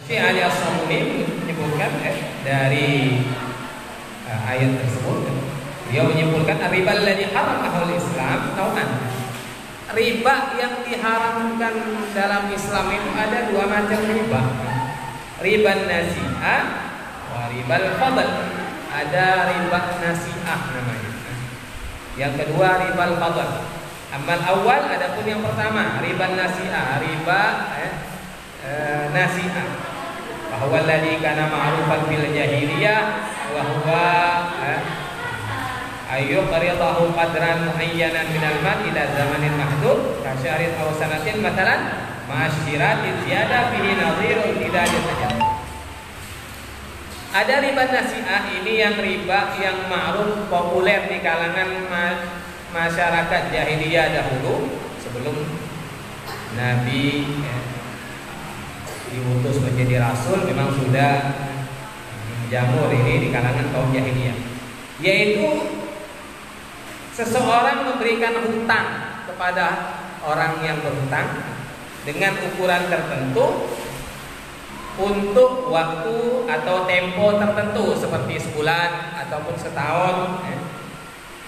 Syekh Ali As-Samuni menyebutkan dari ayat tersebut, dia menyebutkan riba alladzi haramahu Islam nau'an. Riba yang diharamkan dalam Islam itu ada dua macam riba. Riba nasi'ah wa riba al-fadl. Ada riba nasi'ah namanya. Yang kedua riba al-fadl. Amal awal adapun yang pertama riba nasi'ah, riba nasi'ah. Bahwa alladzi kana ma'rufan fil jahiliyah wa huwa ayyuqridahu qadran muayyanan minal mal ila zamanin mahdud ka syahrin aw sanatin matalan ma'asyiratin ziyada fihi nadhirun tidak saja. Ada riba nasi'ah, ini yang riba yang ma'ruf populer di kalangan masyarakat jahiliyah dahulu sebelum Nabi diutus menjadi rasul, memang sudah menjamur ini di kalangan kaum jahiliyah, yaitu seseorang memberikan hutang kepada orang yang berhutang dengan ukuran tertentu untuk waktu atau tempo tertentu seperti sebulan ataupun setahun,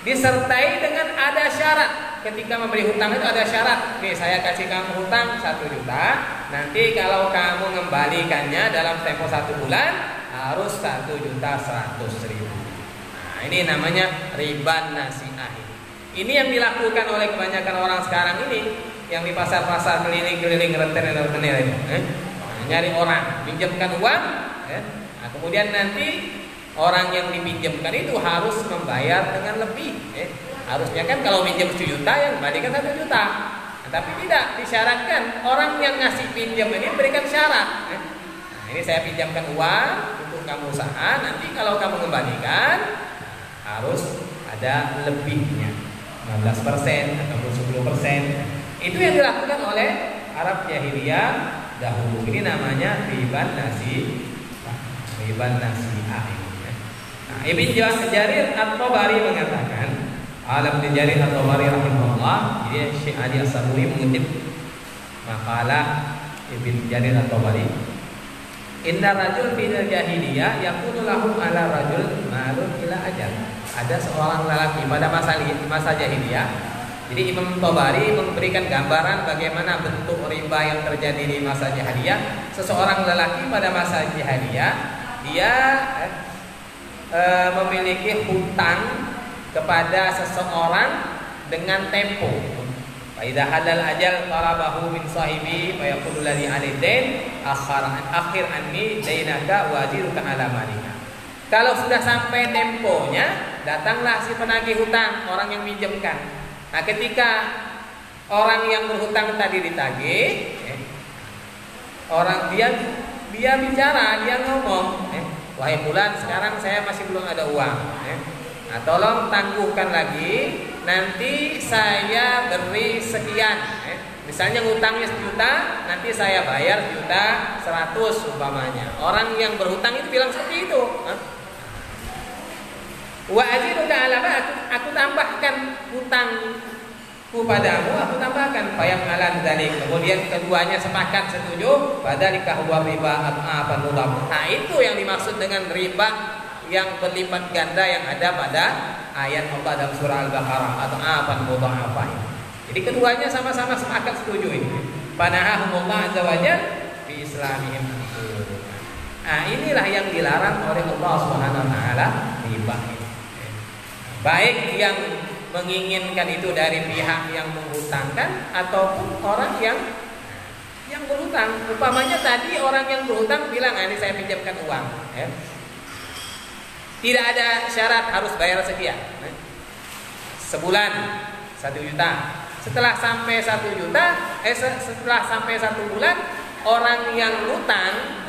disertai dengan ada syarat. Ketika memberi hutang itu ada syarat. Nih, saya kasih kamu hutang 1 juta, nanti kalau kamu mengembalikannya dalam tempo 1 bulan harus 1.100.000. Nah, ini namanya riba nasi'ah. Ini yang dilakukan oleh kebanyakan orang sekarang ini, yang di pasar-pasar keliling-keliling rentenir itu, nyari orang, pinjamkan uang, nah, kemudian nanti orang yang dipinjamkan itu harus membayar dengan lebih. Harusnya kan kalau pinjam 1 juta yang kembalikan 1 juta. Nah, tapi tidak disyaratkan. Orang yang ngasih pinjam ini berikan syarat. Nah, ini saya pinjamkan uang untuk kamu usaha, nanti kalau kamu kembalikan harus ada lebihnya, 15% ataupun 10%. Itu yang dilakukan oleh Arab jahiliyah dahulu. Ini namanya riba nasi'ah. Nah, Ibn Jarir At-Tabari mengatakan, Ibn Jarir At-Tabari rahimahullah, jadi Syekh Ali As-Samuni mengutip makalah Ibn Jarir At-Tabari, inna rajul fil jahiliyah yakunu lahum ala rajul malun ila ajal. Ada seorang lelaki pada masa jahiliyah. Jadi Imam Tabari memberikan gambaran bagaimana bentuk riba yang terjadi di masa jahiliyah. Seseorang lelaki pada masa jahiliyah, dia memiliki hutang kepada seseorang dengan tempo. Fa idza halal ajal talabahu min sahibi fa yaqulu ladzi alaidain akhir anni dainaka wa ajiruka ala malika. Kalau sudah sampai temponya, datanglah si penagih hutang, orang yang minjemkan. Nah, ketika orang yang berhutang tadi ditagih, orang dia bicara, dia ngomong, wahai fulan, sekarang saya masih belum ada uang. Nah, tolong tangguhkan lagi, nanti saya beri sekian. Misalnya ngutangnya 1 juta, nanti saya bayar 1.100.000 umpamanya. Orang yang berhutang itu bilang seperti itu. Wa ajiduka ala ma, aku tambahkan hutangku padamu, aku tambahkan payam alan dalik. Kemudian keduanya sepakat setuju, padalika huwa riba apa mudhaf. Nah, itu yang dimaksud dengan riba yang berlipat ganda yang ada pada ayat Allah dalam surah Al-Baqarah atau apan mudha'afah. Jadi keduanya sama-sama sepakat setuju ini. Panahahumullah azza wajalla fi islamihim. Nah, inilah yang dilarang oleh Allah Subhanahu wa taala, riba ini. Baik yang menginginkan itu dari pihak yang menghutangkan ataupun orang yang berhutang. Umpamanya tadi orang yang berhutang bilang, "Ini saya pinjamkan uang." Tidak ada syarat harus bayar sekian. Sebulan 1 juta. Setelah sampai 1 juta, setelah sampai 1 bulan, orang yang hutang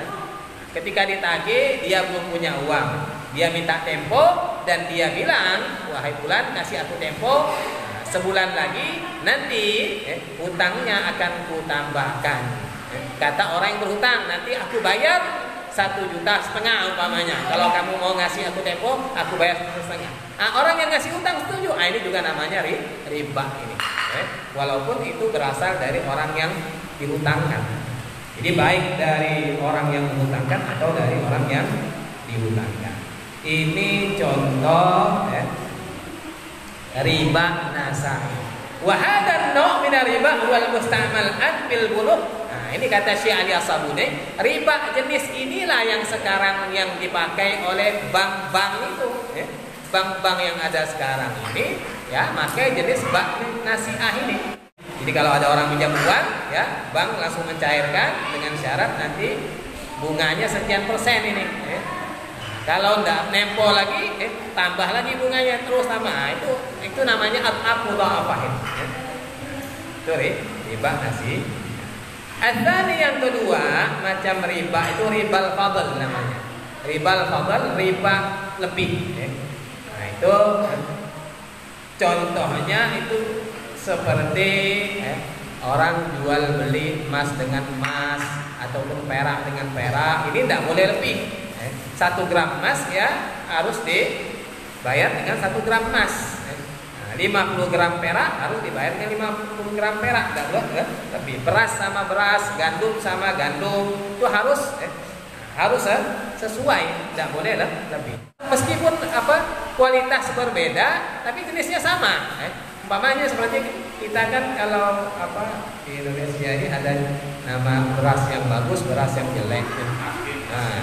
ketika ditagih dia belum punya uang. Dia minta tempo dan dia bilang, wahai fulan, kasih aku tempo sebulan lagi, nanti hutangnya akan kutambahkan. Kata orang yang berhutang, nanti aku bayar 1,5 juta umpamanya. Kalau kamu mau ngasih aku tempo, aku bayar 1,5. Nah, orang yang ngasih hutang setuju. Nah, ini juga namanya riba ini. Walaupun itu berasal dari orang yang dihutangkan. Jadi baik dari orang yang menghutangkan atau dari orang yang dihutangkan. Ini contoh ya, riba nasa'i. Wa hadha an-naw' min riba wal musta'mal'at bil bulugh. Nah, ini kata Syekh Ali As-Sabuni, riba jenis inilah yang sekarang yang dipakai oleh bank-bank itu, ya. Bank-bank yang ada sekarang ini, ya, pakai jenis bank nasi'ah ini. Jadi kalau ada orang pinjam uang, ya, bank langsung mencairkan dengan syarat nanti bunganya sekian persen ini. Ya. Kalau enggak nempo lagi, tambah lagi bunganya terus tambah. Nah, itu namanya at-aq mudha'afah. Ya. Itu riba nasi. Adzani yang kedua macam riba itu ribal fadl namanya. Ribal fadl riba lebih. Ya. Nah itu contohnya itu seperti orang jual beli emas dengan emas ataupun perak dengan perak, ini tidak boleh lebih. 1 gram emas ya harus dibayar dengan 1 gram emas. 50 gram perak harus dibayar dengan 50 gram perak, tidak boleh lebih. Beras sama beras, gandum sama gandum itu harus sesuai, tidak boleh lebih. Meskipun kualitas berbeda, tapi jenisnya sama. Umpamanya seperti kita kan kalau di Indonesia ini ada nama beras yang bagus, beras yang jelek. Nah,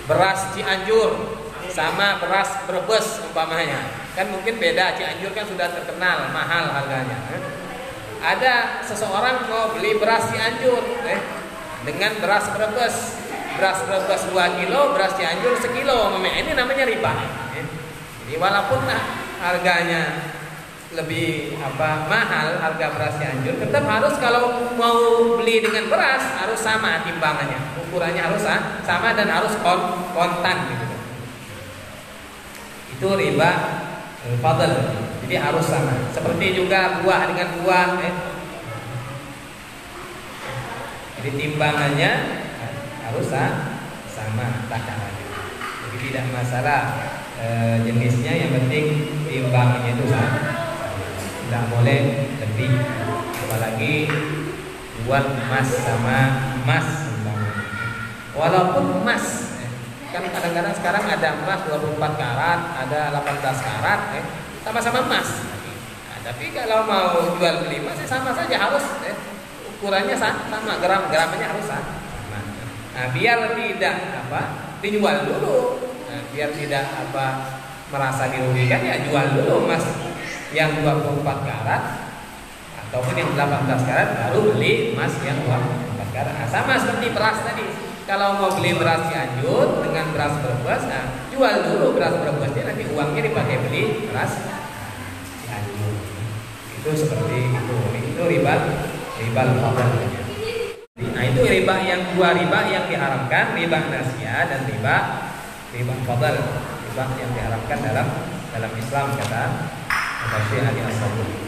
beras Cianjur sama beras Brebes umpamanya, kan mungkin beda. Cianjur kan sudah terkenal mahal harganya. Ada seseorang mau beli beras Cianjur dengan beras Brebes. Beras Brebes 2 kilo, beras Cianjur sekilo. Ini namanya riba. Jadi walaupun harganya lebih mahal harga beras Cianjur, tetap harus kalau mau beli dengan beras harus sama timbangannya, ukurannya harus sama dan harus kontan gitu. Itu riba fadl. Jadi harus sama. Seperti juga buah dengan buah. Jadi timbangannya harus sama takarannya. Jadi tidak masalah jenisnya, yang penting timbangannya itu sama. Tidak boleh lebih. Apalagi buat emas sama emas. Walaupun emas, kan kadang-kadang sekarang ada emas 24 karat, ada 18 karat, sama-sama emas. Nah, tapi kalau mau jual beli emas sama saja harus ukurannya sama, gram-gramnya harus sama. Nah, biar tidak dijual dulu. Nah, biar tidak merasa dirugikan, ya jual dulu emas yang 24 karat ataupun yang 18 karat, baru beli emas yang 24 karat. Nah, sama seperti beras tadi. Kalau mau beli beras Cianjur dengan beras Brebes, jual dulu beras Brebesnya, nanti uangnya dipakai beli beras Cianjur. Itu seperti itu. Itu riba fadl. Nah, itu riba yang dua riba yang diharamkan, riba nasi'ah dan riba fadl. Riba yang diharamkan dalam Islam kata Syekh Ali As-Sabuni.